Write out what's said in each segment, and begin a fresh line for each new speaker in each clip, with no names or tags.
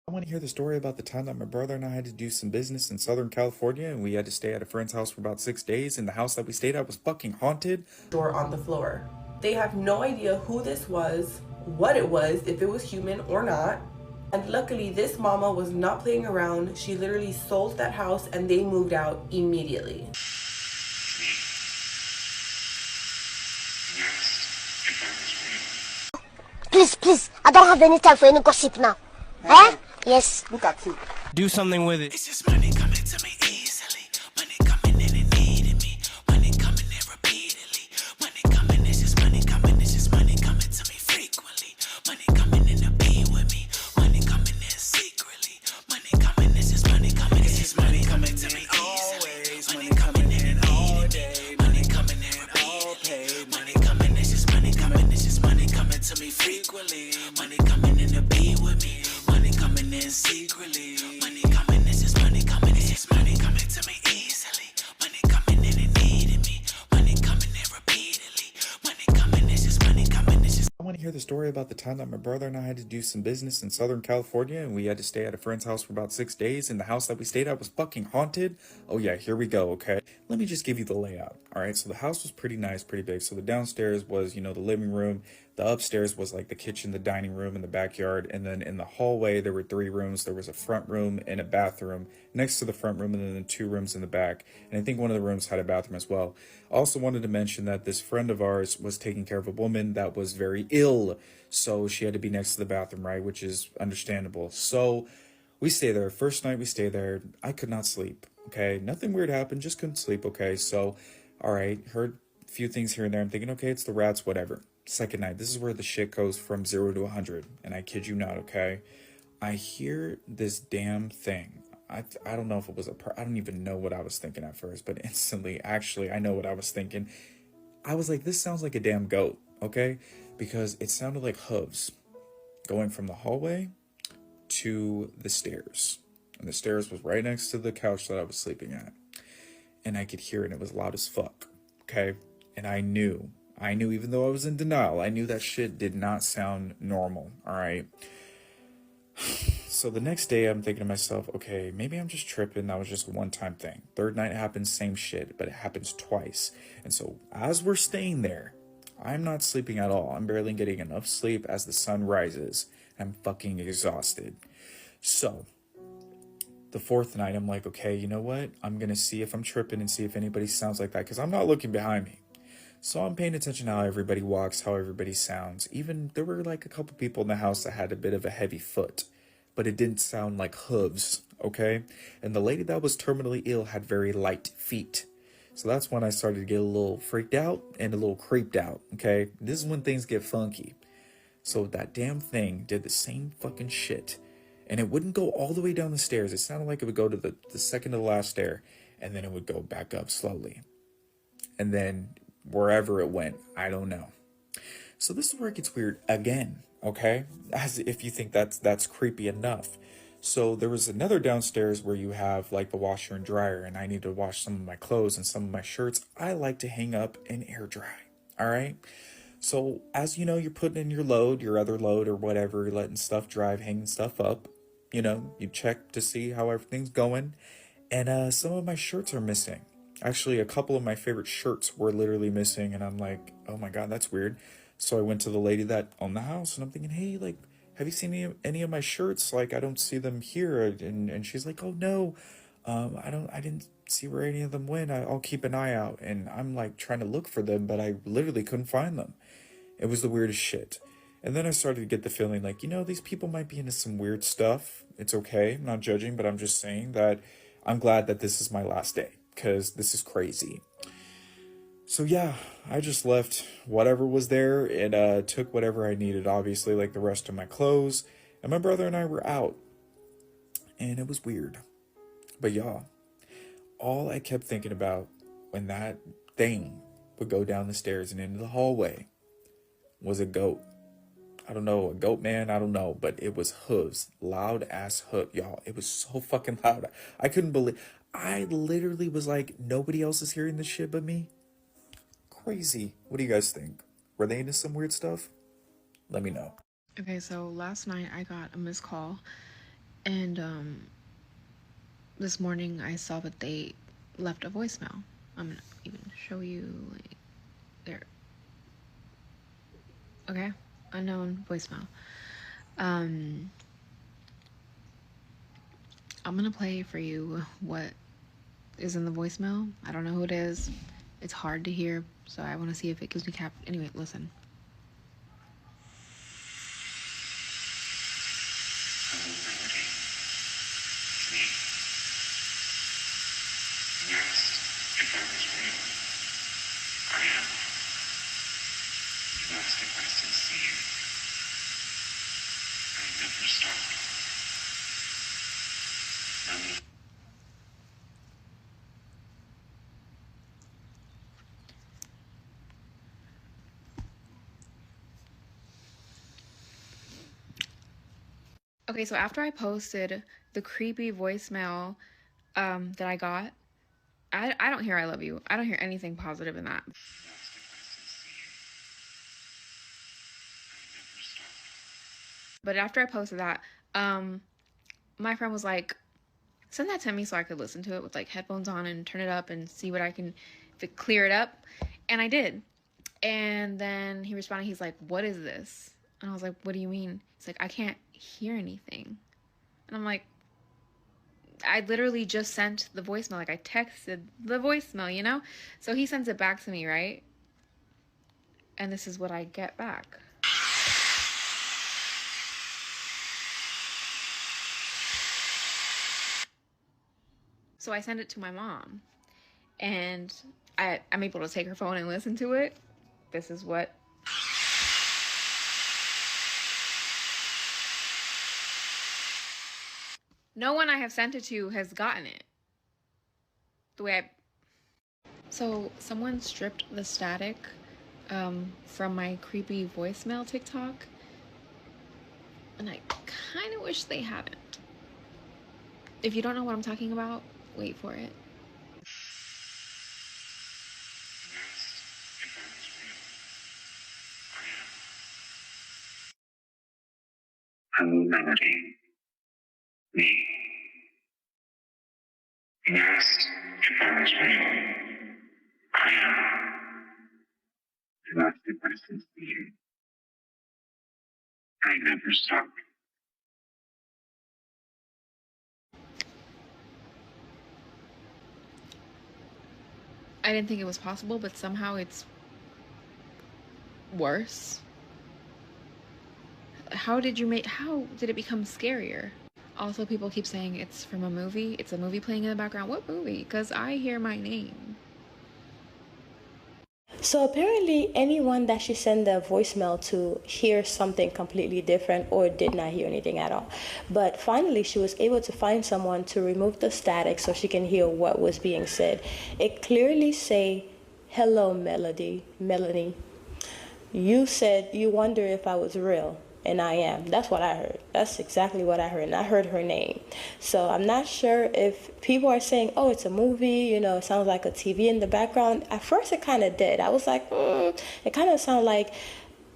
I want to hear the story about the time that my brother and I had to do some business in Southern California and we had to stay at a friend's house for about 6 days, and the house that we stayed at was fucking haunted.
Door on the floor. They have no idea who this was, what it was, if it was human or not. And luckily, this mama was not playing around. She literally sold that house and they moved out immediately.
Please, I don't have any time for any gossip now. Huh? Yes.
Look at you.
Do something with it.
It's just money coming to me easily. Money coming in and needing me. Money coming in repeatedly. Money coming, it's just money coming. It's just money coming to me frequently. Money coming in to be with me. Money coming in secretly. Money coming, it's just money coming. It's just money coming to me easily. Money coming in and needing me. Money coming in repeatedly. Money coming, it's just money coming. It's just money coming to me frequently. Money coming in to be with me. Money coming in secretly. Money coming, it's just money coming. It's just money coming to me easily. Money coming in and needing me. Money coming in repeatedly. Money coming, it's just money coming. It's just.
I want to hear the story about the time that my brother and I had to do some business in Southern California and we had to stay at a friend's house for about 6 days, and the house that we stayed at was fucking haunted. Oh yeah, here we go, okay? Let me just give you the layout. Alright, so the house was pretty nice, pretty big. So the downstairs was, the living room. The upstairs was like the kitchen, the dining room, and the backyard. And then in the hallway, there were 3 rooms. There was a front room and a bathroom next to the front room, and then the 2 rooms in the back. And I think one of the rooms had a bathroom as well. I also wanted to mention that this friend of ours was taking care of a woman that was very ill. So she had to be next to the bathroom, right? Which is understandable. So we stay there. First night we stay there. I could not sleep. Okay. Nothing weird happened. Just couldn't sleep. Okay. So, all right. Heard a few things here and there. I'm thinking, okay, it's the rats, whatever. Second night, this is where the shit goes from 0 to 100, and I kid you not, okay? I hear this damn thing. I don't know if it was I don't even know what I was thinking at first, but instantly, actually, I know what I was thinking. I was like, this sounds like a damn goat, okay? Because it sounded like hooves going from the hallway to the stairs. And the stairs was right next to the couch that I was sleeping at. And I could hear it, and it was loud as fuck, okay? And I knew, even though I was in denial, I knew that shit did not sound normal, all right? So the next day, I'm thinking to myself, okay, maybe I'm just tripping. That was just a one-time thing. Third night, it happens, same shit, but it happens twice. And so as we're staying there, I'm not sleeping at all. I'm barely getting enough sleep as the sun rises. I'm fucking exhausted. So the fourth night, I'm like, okay, you know what? I'm going to see if I'm tripping and see if anybody sounds like that, because I'm not looking behind me. So I'm paying attention to how everybody walks, how everybody sounds. Even there were like a couple people in the house that had a bit of a heavy foot, but it didn't sound like hooves, okay? And the lady that was terminally ill had very light feet. So that's when I started to get a little freaked out and a little creeped out, okay? This is when things get funky. So that damn thing did the same fucking shit. And it wouldn't go all the way down the stairs. It sounded like it would go to the second to the last stair, and then it would go back up slowly. And then wherever it went, I don't know. So this is where it gets weird again, okay? As if you think that's creepy enough. So there was another downstairs where you have like the washer and dryer, and I need to wash some of my clothes and some of my shirts. I like to hang up and air dry, all right? So as you know, you're putting in your load, your other load or whatever, you're letting stuff dry, hanging stuff up. You check to see how everything's going. And some of my shirts are missing. Actually, a couple of my favorite shirts were literally missing, and I'm like, oh my god, that's weird. So I went to the lady that owned the house, and I'm thinking, hey, like, have you seen any of my shirts? Like, I don't see them here. And she's like, oh no, I didn't see where any of them went. I'll keep an eye out. And I'm like trying to look for them, but I literally couldn't find them. It was the weirdest shit. And then I started to get the feeling like, these people might be into some weird stuff. It's okay. I'm not judging, but I'm just saying that I'm glad that this is my last day, because this is crazy. So yeah, I just left whatever was there and took whatever I needed, obviously, like the rest of my clothes. And my brother and I were out. And it was weird. But y'all, all I kept thinking about when that thing would go down the stairs and into the hallway was a goat. I don't know, a goat man, I don't know, but it was hooves, loud ass hoof, y'all. It was so fucking loud. I couldn't believe, I literally was like, nobody else is hearing this shit but me. Crazy. What do you guys think? Were they into some weird stuff? Let me know.
Okay, so last night I got a missed call
And this morning I saw that they left a voicemail. I'm gonna even show you, like, there. Okay, unknown voicemail. I'm gonna play for you what is in the voicemail. I don't know who it is. It's hard to hear, so I want to see if it gives me Anyway, listen. Okay, so after I posted the creepy voicemail that I got, I don't hear I love you. I don't hear anything positive in that. But after I posted that, my friend was like, send that to me so I could listen to it with like headphones on and turn it up and see what I can, if it clear it up. And I did. And then he responded, he's like, what is this? And I was like, what do you mean? He's like, I can't hear anything. And I'm like, I literally just sent the voicemail. Like, I texted the voicemail, you know? So he sends it back to me, right? And this is what I get back. So I send it to my mom. And I'm able to take her phone and listen to it. This is what... No one I have sent it to has gotten it. The way I... So someone stripped the static from my creepy voicemail TikTok. And I kind of wish they hadn't. If you don't know what I'm talking about, wait for it.
Hello, Melody. Me. You asked if I was real. I am. You asked if I sincere. I never stopped.
I didn't think it was possible, but somehow it's worse. How did it become scarier? Also, people keep saying it's from a movie. It's a movie playing in the background. What movie? Because I hear my name.
So apparently anyone that she sent the voicemail to hears something completely different or did not hear anything at all. But finally she was able to find someone to remove the static so she can hear what was being said. It clearly say, hello Melanie. You said you wonder if I was real. And I am. That's what I heard. That's exactly what I heard. And I heard her name. So I'm not sure if people are saying, oh, it's a movie, you know, it sounds like a TV in the background. At first it kind of did. I was like, it kind of sounded like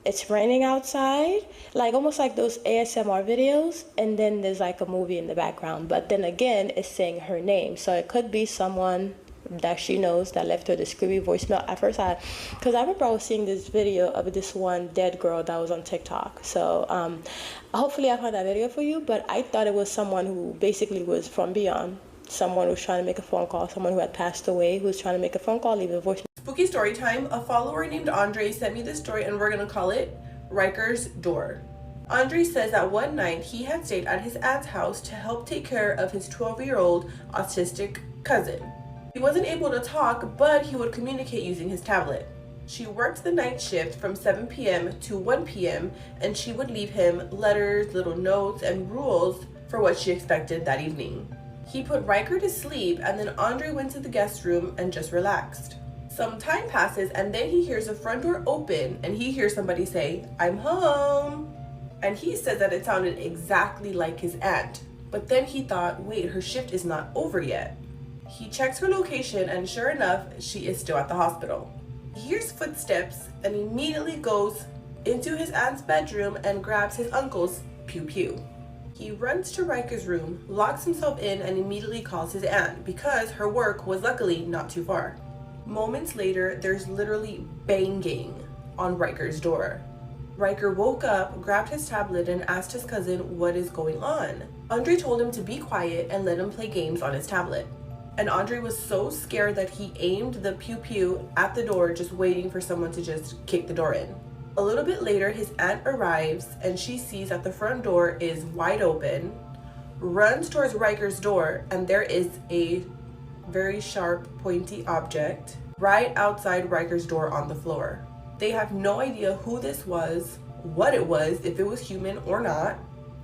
it's raining outside, like almost like those ASMR videos, and then there's like a movie in the background. But then again, it's saying her name. So it could be someone that she knows that left her this creepy voicemail. At first because I remember I was seeing this video of this one dead girl that was on TikTok. So hopefully I found that video for you, but I thought it was someone who basically was from beyond. Someone who was trying to make a phone call, someone who had passed away, who was trying to make a phone call, leave a voicemail.
Spooky Storytime, a follower named Andre sent me this story and we're gonna call it Riker's Door. Andre says that one night he had stayed at his aunt's house to help take care of his 12-year-old autistic cousin. He wasn't able to talk, but he would communicate using his tablet. She worked the night shift from 7 p.m. to 1 p.m. and she would leave him letters, little notes, and rules for what she expected that evening. He put Riker to sleep and then Andre went to the guest room and just relaxed. Some time passes and then he hears the front door open and he hears somebody say, "I'm home." And he said that it sounded exactly like his aunt. But then he thought, wait, her shift is not over yet. He checks her location and sure enough, she is still at the hospital. He hears footsteps and immediately goes into his aunt's bedroom and grabs his uncle's pew pew. He runs to Riker's room, locks himself in, and immediately calls his aunt because her work was luckily not too far. Moments later, there's literally banging on Riker's door. Riker woke up, grabbed his tablet, and asked his cousin what is going on. Andre told him to be quiet and let him play games on his tablet. And Andre was so scared that he aimed the pew-pew at the door, just waiting for someone to just kick the door in. A little bit later, his aunt arrives and she sees that the front door is wide open, runs towards Riker's door, and there is a very sharp, pointy object right outside Riker's door on the floor. They have no idea who this was, what it was, if it was human or not.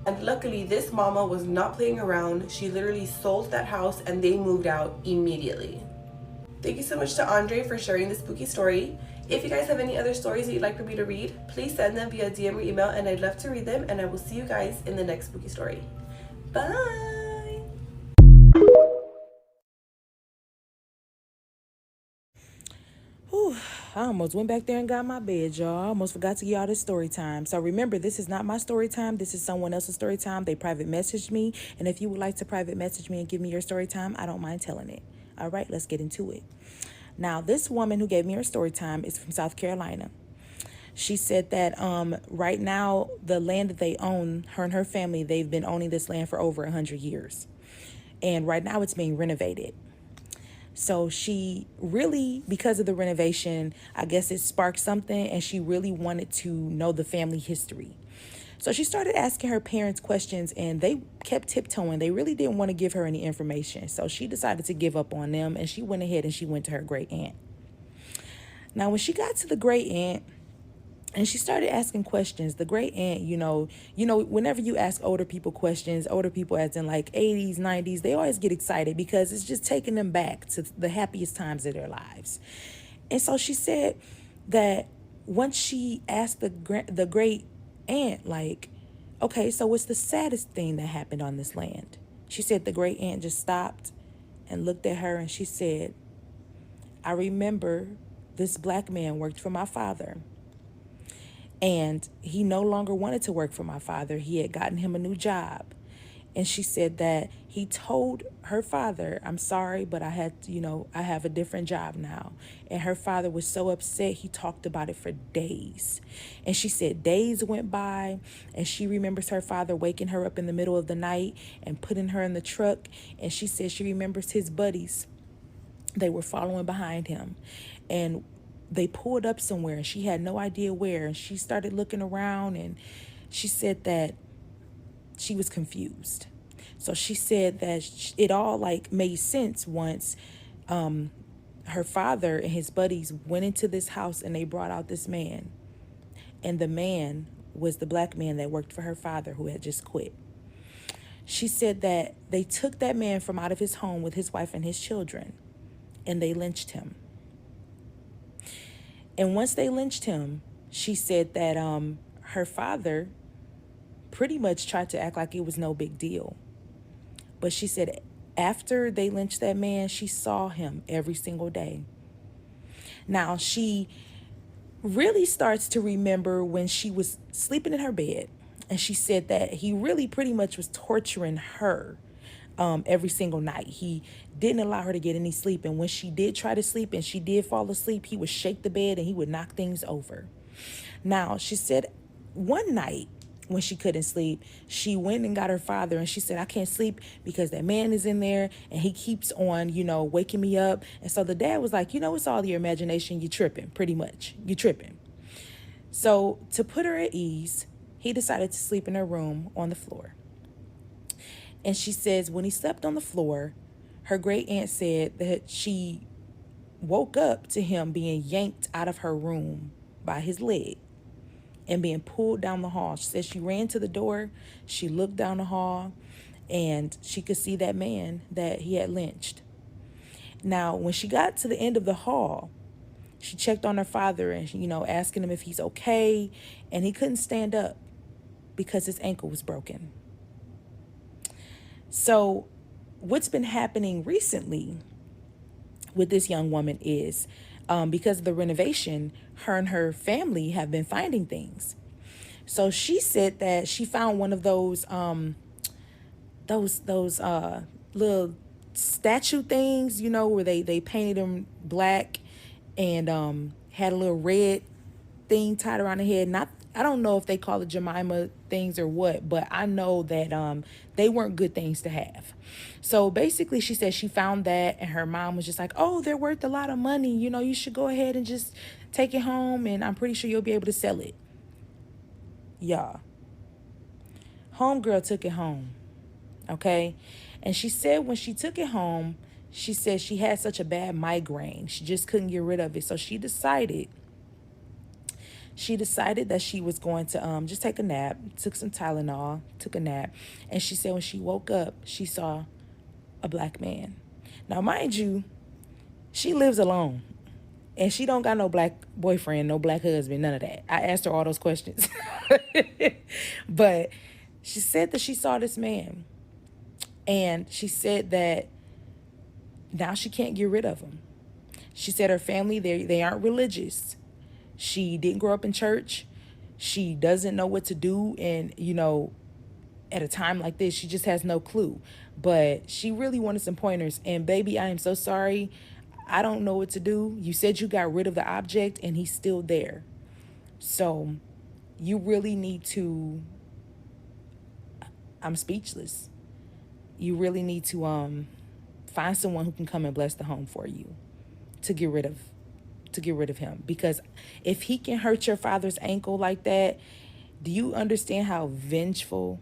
And luckily, this mama was not playing around. She literally sold that house and they moved out immediately. Thank you so much to Andre for sharing this spooky story. If you guys have any other stories that you'd like for me to read, please send them via DM or email and I'd love to read them, and I will see you guys in the next spooky story. Bye!
Whew, I almost went back there and got my bed, y'all. I almost forgot to give y'all this story time. So remember, this is not my story time. This is someone else's story time. They private messaged me. And if you would like to private message me and give me your story time, I don't mind telling it. All right, let's get into it. Now, this woman who gave me her story time is from South Carolina. She said that right now, the land that they own, her and her family, they've been owning this land for over 100 years. And right now it's being renovated. So she really, because of the renovation, I guess it sparked something, and she really wanted to know the family history. So she started asking her parents questions, and they kept tiptoeing. They really didn't want to give her any information. So she decided to give up on them, and she went ahead and she went to her great aunt. Now, when she got to the great aunt, and she started asking questions, the great aunt, whenever you ask older people questions, older people as in like 80s, 90s, they always get excited because it's just taking them back to the happiest times of their lives. And so she said that once she asked the great aunt, like, okay, so what's the saddest thing that happened on this land? She said the great aunt just stopped and looked at her and she said, I remember this black man worked for my father. And he no longer wanted to work for my father. He had gotten him a new job. And she said that he told her father, I'm sorry, but I have a different job now. And her father was so upset, he talked about it for days. And she said days went by, and she remembers her father waking her up in the middle of the night and putting her in the truck. And she said she remembers his buddies. They were following behind him. And they pulled up somewhere, and she had no idea where. And she started looking around, and she said that she was confused. So she said that it all made sense once her father and his buddies went into this house and they brought out this man. And the man was the black man that worked for her father who had just quit. She said that they took that man from out of his home with his wife and his children, and they lynched him. And once they lynched him, she said that her father pretty much tried to act like it was no big deal. But she said after they lynched that man, she saw him every single day. Now, she really starts to remember when she was sleeping in her bed, and she said that he really pretty much was torturing her every single night. He didn't allow her to get any sleep. And when she did try to sleep and she did fall asleep, he would shake the bed and he would knock things over. Now, she said one night when she couldn't sleep, she went and got her father, and she said, I can't sleep because that man is in there and he keeps on, waking me up. And so the dad was like, it's all your imagination. You're tripping, pretty much. You're tripping. So to put her at ease, he decided to sleep in her room on the floor. And she says when he slept on the floor, her great aunt said that she woke up to him being yanked out of her room by his leg and being pulled down the hall. She said she ran to the door, she looked down the hall, and she could see that man that he had lynched. Now, when she got to the end of the hall, she checked on her father and, asking him if he's okay, and he couldn't stand up because his ankle was broken. So what's been happening recently with this young woman is because of the renovation, her and her family have been finding things. So she said that she found one of those those little statue things, you know, where they painted them black and had a little red thing tied around the head. Not, I don't know if they call it Jemima things or what, but I know that they weren't good things to have. So basically, she said she found that, and her mom was just like, "Oh, they're worth a lot of money. You know, you should go ahead and just take it home, and I'm pretty sure you'll be able to sell it." Y'all, homegirl took it home, okay? And she said when she took it home, she said she had such a bad migraine. She just couldn't get rid of it. So she decided that she was going to just take a nap, took some Tylenol, took a nap. And she said when she woke up, she saw a black man. Now, mind you, she lives alone. And she don't got no black boyfriend, no black husband, none of that. I asked her all those questions. But she said that she saw this man. And she said that now she can't get rid of him. She said her family, they aren't religious. She didn't grow up in church. She doesn't know what to do. And, you know, at a time like this, she just has no clue. But she really wanted some pointers. And baby, I am so sorry. I don't know what to do. You said you got rid of the object and he's still there. So you really need to, I'm speechless. You really need to find someone who can come and bless the home for you to get rid of him. Because if he can hurt your father's ankle like that, do you understand how vengeful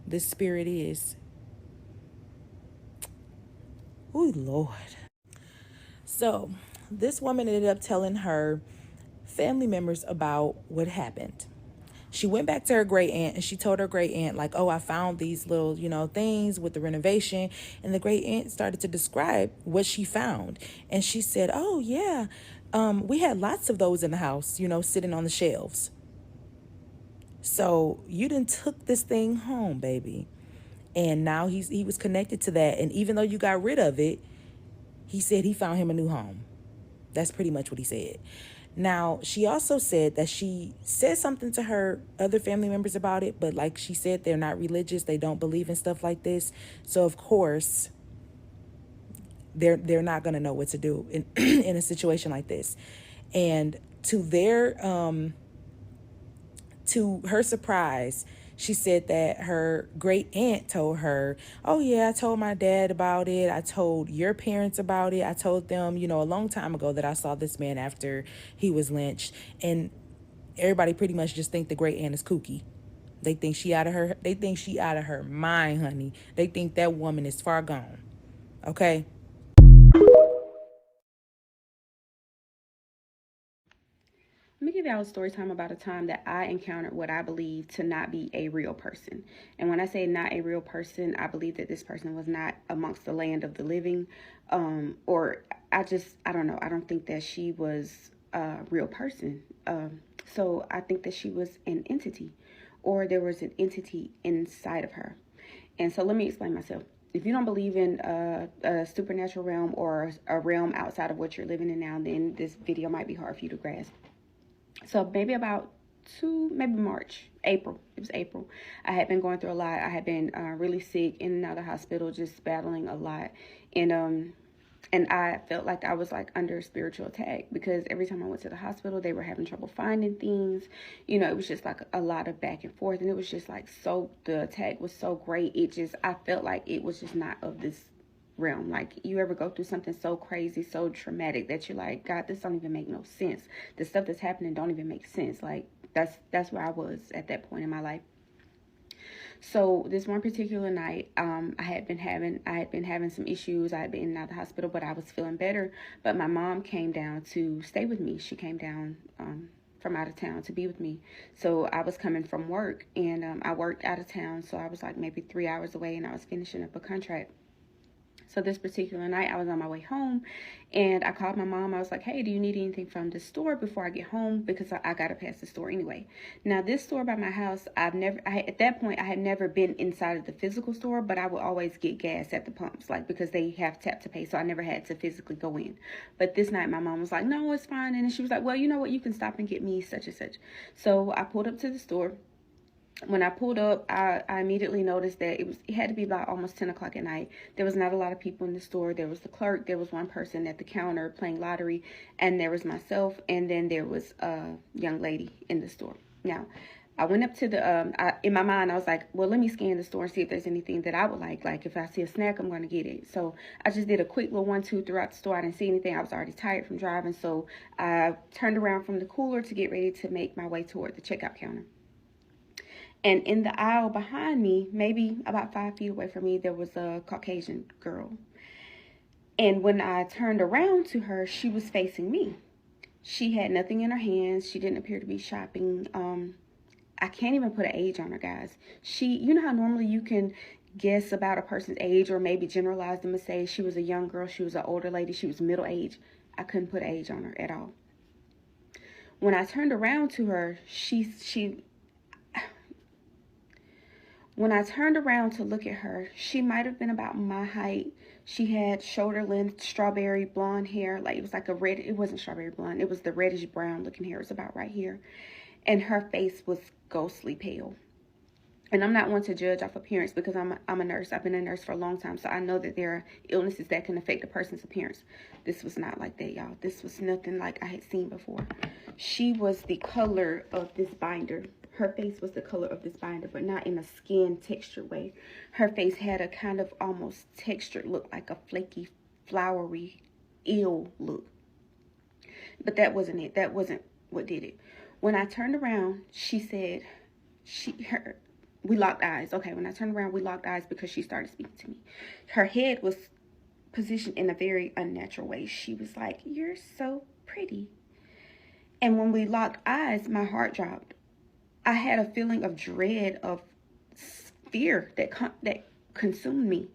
this spirit is? Oh, Lord. So this woman ended up telling her family members about what happened. She went back to her great aunt and she told her great aunt, like, "Oh, I found these little, you know, things with the renovation." And the great aunt started to describe what she found. And she said, "Oh, yeah, we had lots of those in the house, you know, sitting on the shelves. So you done took this thing home, baby." And now he was connected to that. And even though you got rid of it, he said he found him a new home. That's pretty much what he said. Now, she also said that she said something to her other family members about it, but like she said, they're not religious. They don't believe in stuff like this. So, of course, they're not going to know what to do in, in a situation like this. And to her surprise, she said that her great aunt told her, "Oh, yeah, I told my dad about it. I told your parents about it. I told them, you know, a long time ago that I saw this man after he was lynched." And everybody pretty much just think the great aunt is kooky. They think she out of her mind, honey. They think that woman is far gone. Okay?
Let me give y'all a story time about a time that I encountered what I believe to not be a real person. And when I say not a real person, I believe that this person was not amongst the land of the living. Or I don't know. I don't think that she was a real person. So I think that she was an entity, or there was an entity inside of her. And so let me explain myself. If you don't believe in a supernatural realm or a realm outside of what you're living in now, then this video might be hard for you to grasp. So maybe about April. It was April. I had been going through a lot. I had been really sick, in and out of the hospital, just battling a lot. And I felt like I was like under spiritual attack, because every time I went to the hospital, they were having trouble finding things. You know, it was just like a lot of back and forth. And it was just like, the attack was so great. I felt like it was just not of this realm. Like, you ever go through something so crazy, so traumatic, that you're like, God, this don't even make no sense. The stuff that's happening don't even make sense. Like, that's where I was at that point in my life. So this one particular night, I had been having some issues. I had been in and out of the hospital, but I was feeling better. But my mom came down to stay with me. She came down from out of town to be with me. So I was coming from work, and I worked out of town. So I was like maybe 3 hours away, and I was finishing up a contract. So this particular night, I was on my way home, and I called my mom. I was like, "Hey, do you need anything from the store before I get home? Because I got to pass the store anyway." Now, this store by my house, at that point, I had never been inside of the physical store, but I would always get gas at the pumps, like, because they have tap to pay. So I never had to physically go in. But this night, my mom was like, "No, it's fine." And she was like, "Well, you know what? You can stop and get me such and such." So I pulled up to the store. When I pulled up, I immediately noticed that it had to be about almost 10 o'clock at night. There was not a lot of people in the store. There was the clerk, there was one person at the counter playing lottery, and there was myself, and then there was a young lady in the store. Now, I went up to the, in my mind, I was like, well, let me scan the store and see if there's anything that I would like. Like, if I see a snack, I'm going to get it. So I just did a quick little 1-2 throughout the store. I didn't see anything. I was already tired from driving. So I turned around from the cooler to get ready to make my way toward the checkout counter. And in the aisle behind me, maybe about 5 feet away from me, there was a Caucasian girl. And when I turned around to her, she was facing me. She had nothing in her hands. She didn't appear to be shopping. I can't even put an age on her, guys. You know how normally you can guess about a person's age or maybe generalize them and say she was a young girl, she was an older lady, she was middle age. I couldn't put an age on her at all. When I turned around to her, when I turned around to look at her, she might have been about my height. She had shoulder length, strawberry blonde hair. Like, it was like it wasn't strawberry blonde. It was the reddish brown looking hair. It was about right here. And her face was ghostly pale. And I'm not one to judge off appearance because I'm a nurse. I've been a nurse for a long time. So I know that there are illnesses that can affect a person's appearance. This was not like that, y'all. This was nothing like I had seen before. She was the color of this binder. Her face was the color of this binder, but not in a skin texture way. Her face had a kind of almost textured look, like a flaky, floury, ill look. But that wasn't it. That wasn't what did it. When I turned around, she said, we locked eyes. Okay, when I turned around, we locked eyes because she started speaking to me. Her head was positioned in a very unnatural way. She was like, "You're so pretty." And when we locked eyes, my heart dropped. I had a feeling of dread, of fear that consumed me.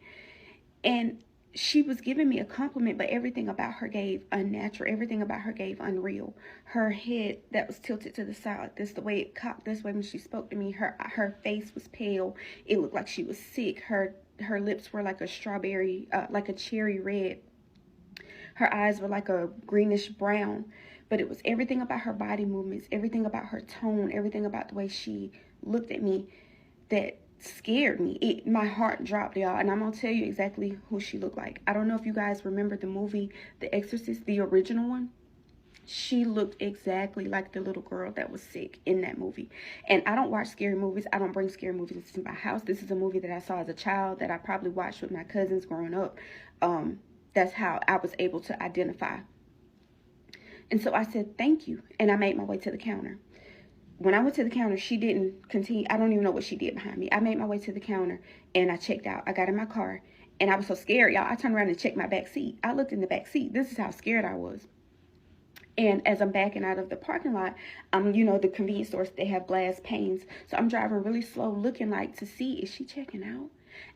And she was giving me a compliment, but everything about her gave unnatural. Everything about her gave unreal. Her head that was tilted to the side like this, the way it cocked this way when she spoke to me. Her face was pale. It looked like she was sick. Her lips were like a strawberry, like a cherry red. Her eyes were like a greenish brown. But it was everything about her body movements, everything about her tone, everything about the way she looked at me that scared me. My heart dropped, y'all. And I'm going to tell you exactly who she looked like. I don't know if you guys remember the movie The Exorcist, the original one. She looked exactly like the little girl that was sick in that movie. And I don't watch scary movies. I don't bring scary movies into my house. This is a movie that I saw as a child that I probably watched with my cousins growing up. That's how I was able to identify. And so I said, "Thank you." And I made my way to the counter. When I went to the counter, she didn't continue. I don't even know what she did behind me. I made my way to the counter and I checked out. I got in my car and I was so scared, y'all. I turned around and checked my back seat. I looked in the back seat. This is how scared I was. And as I'm backing out of the parking lot, the convenience stores, they have glass panes. So I'm driving really slow, looking like to see, is she checking out?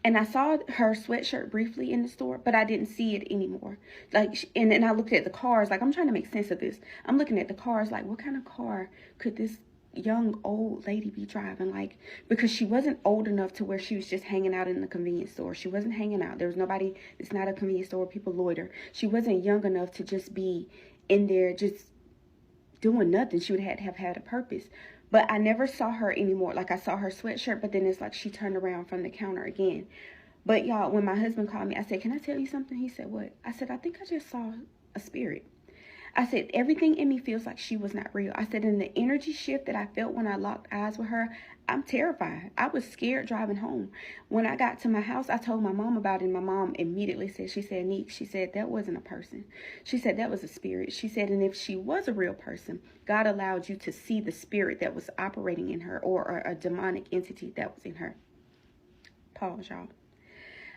And I saw her sweatshirt briefly in the store, but I didn't see it anymore. And then I looked at the cars, like, I'm trying to make sense of this. I'm looking at the cars, like, what kind of car could this young old lady be driving? Like, because she wasn't old enough to where she was just hanging out in the convenience store. She wasn't hanging out. There was nobody. It's not a convenience store where people loiter. She wasn't young enough to just be in there just doing nothing. She would have had a purpose. But I never saw her anymore. Like, I saw her sweatshirt, but then it's like she turned around from the counter again. But y'all, when my husband called me, I said, "Can I tell you something?" He said, "What?" I said, "I think I just saw a spirit." I said, "Everything in me feels like she was not real." I said, "In the energy shift that I felt when I locked eyes with her, I'm terrified. I was scared driving home. When I got to my house, I told my mom about it, and my mom immediately said, "Neek," she said, "that wasn't a person." She said, "That was a spirit." She said, "And if she was a real person, God allowed you to see the spirit that was operating in her, or a demonic entity that was in her." Pause, y'all.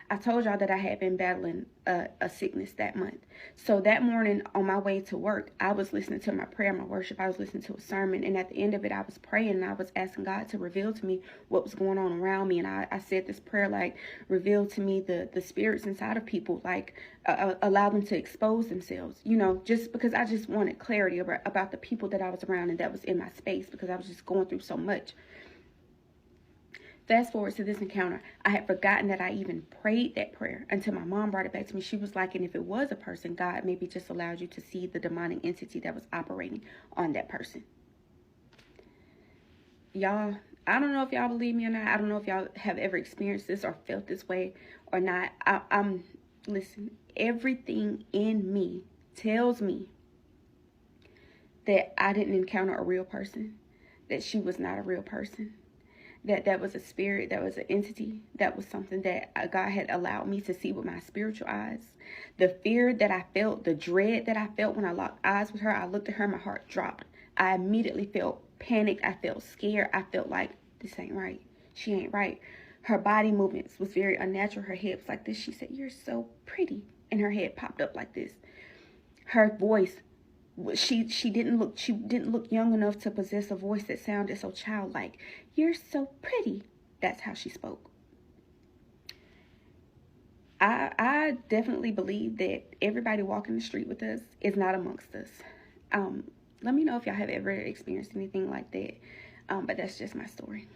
I told y'all that I had been battling a sickness that month. So that morning on my way to work, I was listening to my prayer, my worship. I was listening to a sermon. And at the end of it, I was praying and I was asking God to reveal to me what was going on around me. And I said this prayer, like, reveal to me the spirits inside of people, like allow them to expose themselves, just because I just wanted clarity about the people that I was around and that was in my space, because I was just going through so much. Fast forward to this encounter. I had forgotten that I even prayed that prayer until my mom brought it back to me. She was like, "And if it was a person, God maybe just allowed you to see the demonic entity that was operating on that person." Y'all, I don't know if y'all believe me or not. I don't know if y'all have ever experienced this or felt this way or not. Listen, everything in me tells me that I didn't encounter a real person, that she was not a real person, that was a spirit, that was an entity, that was something that God had allowed me to see with my spiritual eyes. The fear that I felt, the dread that I felt when I locked eyes with her, I looked at her, my heart dropped. I immediately felt panicked. I felt scared. I felt like, this ain't right. She ain't right. Her body movements was very unnatural. Her hips like this. She said, "You're so pretty." And her head popped up like this. Her voice, she didn't look young enough to possess a voice that sounded so childlike. "You're so pretty." That's how she spoke. I definitely believe that everybody walking the street with us is not amongst us. Let me know if y'all have ever experienced anything like that. But that's just my story.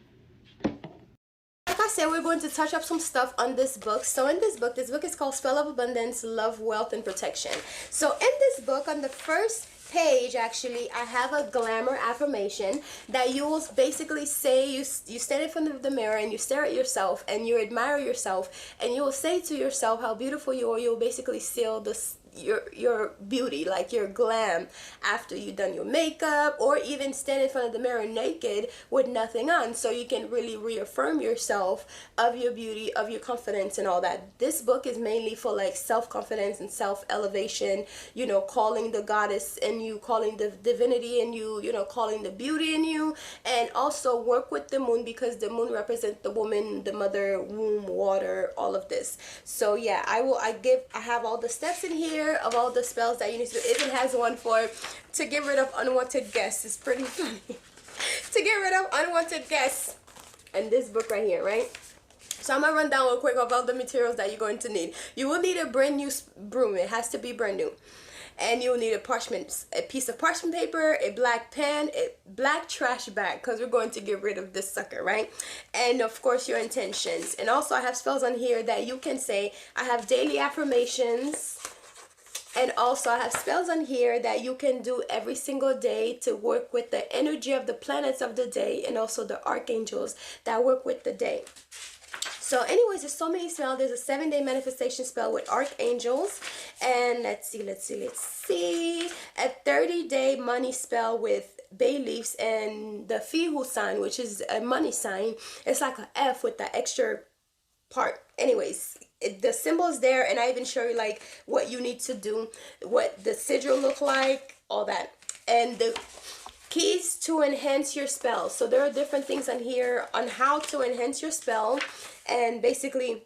Like I said, we're going to touch up some stuff on this book. So in this book is called Spell of Abundance, Love, Wealth, and Protection. So in this book, on the first page, actually, I have a glamour affirmation that you will basically say, you stand in front of the mirror and you stare at yourself and you admire yourself and you will say to yourself how beautiful you are. You'll basically seal this your beauty, like your glam, after you've done your makeup, or even stand in front of the mirror naked with nothing on, so you can really reaffirm yourself of your beauty, of your confidence and all that. This book is mainly for like self-confidence and self-elevation, you know, calling the goddess in you, calling the divinity in you, you know, calling the beauty in you, and also work with the moon, because the moon represents the woman, the mother, womb, water, all of this. So yeah, I have all the steps in here of all the spells that you need to do. It even has one to get rid of unwanted guests. It's pretty funny. To get rid of unwanted guests. And this book right here, right? So I'm gonna run down real quick of all the materials that you're going to need. You will need a brand new broom. It has to be brand new. And you'll need a piece of parchment paper, a black pen, a black trash bag, because we're going to get rid of this sucker, right? And of course your intentions. And also I have spells on here that you can say. I have daily affirmations. And also I have spells on here that you can do every single day to work with the energy of the planets of the day, and also the archangels that work with the day. So anyways, there's so many spells. There's a 7-day manifestation spell with archangels. And let's see. A 30-day money spell with bay leaves and the Fihu sign, which is a money sign. It's like an F with the extra part. Anyways, the symbol is there, and I even show you like what you need to do, what the sigil look like, all that, and the keys to enhance your spell. So there are different things on here on how to enhance your spell and basically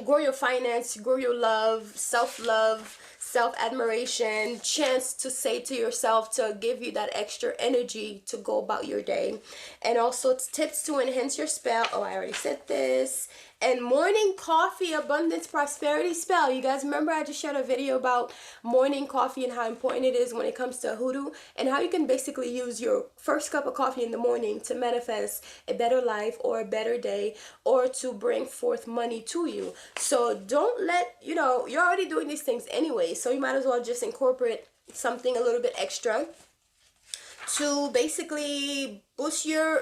grow your finance, grow your love, self-love, self-admiration, chance to say to yourself to give you that extra energy to go about your day. And also tips to enhance your spell. Oh, I already said this. And morning coffee abundance prosperity spell. You guys remember I just shared a video about morning coffee and how important it is when it comes to hoodoo, and how you can basically use your first cup of coffee in the morning to manifest a better life or a better day, or to bring forth money to you. So don't let, you know, you're already doing these things anyway, so you might as well just incorporate something a little bit extra to basically boost your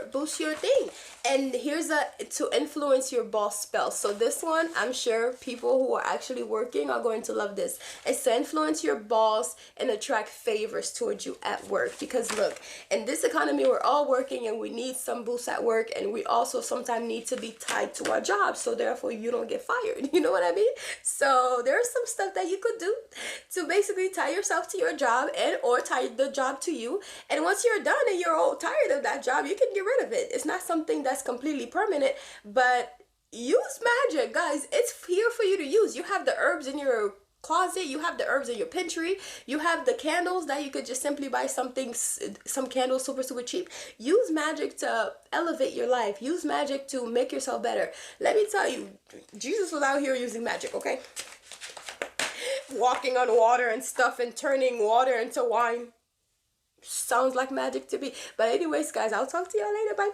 thing. And here's to influence your boss spell. So this one, I'm sure people who are actually working are going to love this. It's to influence your boss and attract favors towards you at work. Because look, in this economy, we're all working and we need some boost at work, and we also sometimes need to be tied to our job, so therefore you don't get fired. You know what I mean? So there's some stuff that you could do to basically tie yourself to your job, and or tie the job to you. And once you're done and you're all tired of that job, you can get rid of it. It's not something that's completely permanent, but use magic, guys. It's here for you to use. You have the herbs in your closet, you have the herbs in your pantry, you have the candles that you could just simply buy some candles super cheap. Use magic to elevate your life. Use magic to make yourself better. Let me tell you, Jesus was out here using magic, okay? Walking on water and stuff and turning water into wine. Sounds like magic to me. But anyways, guys, I'll talk to y'all later. Bye.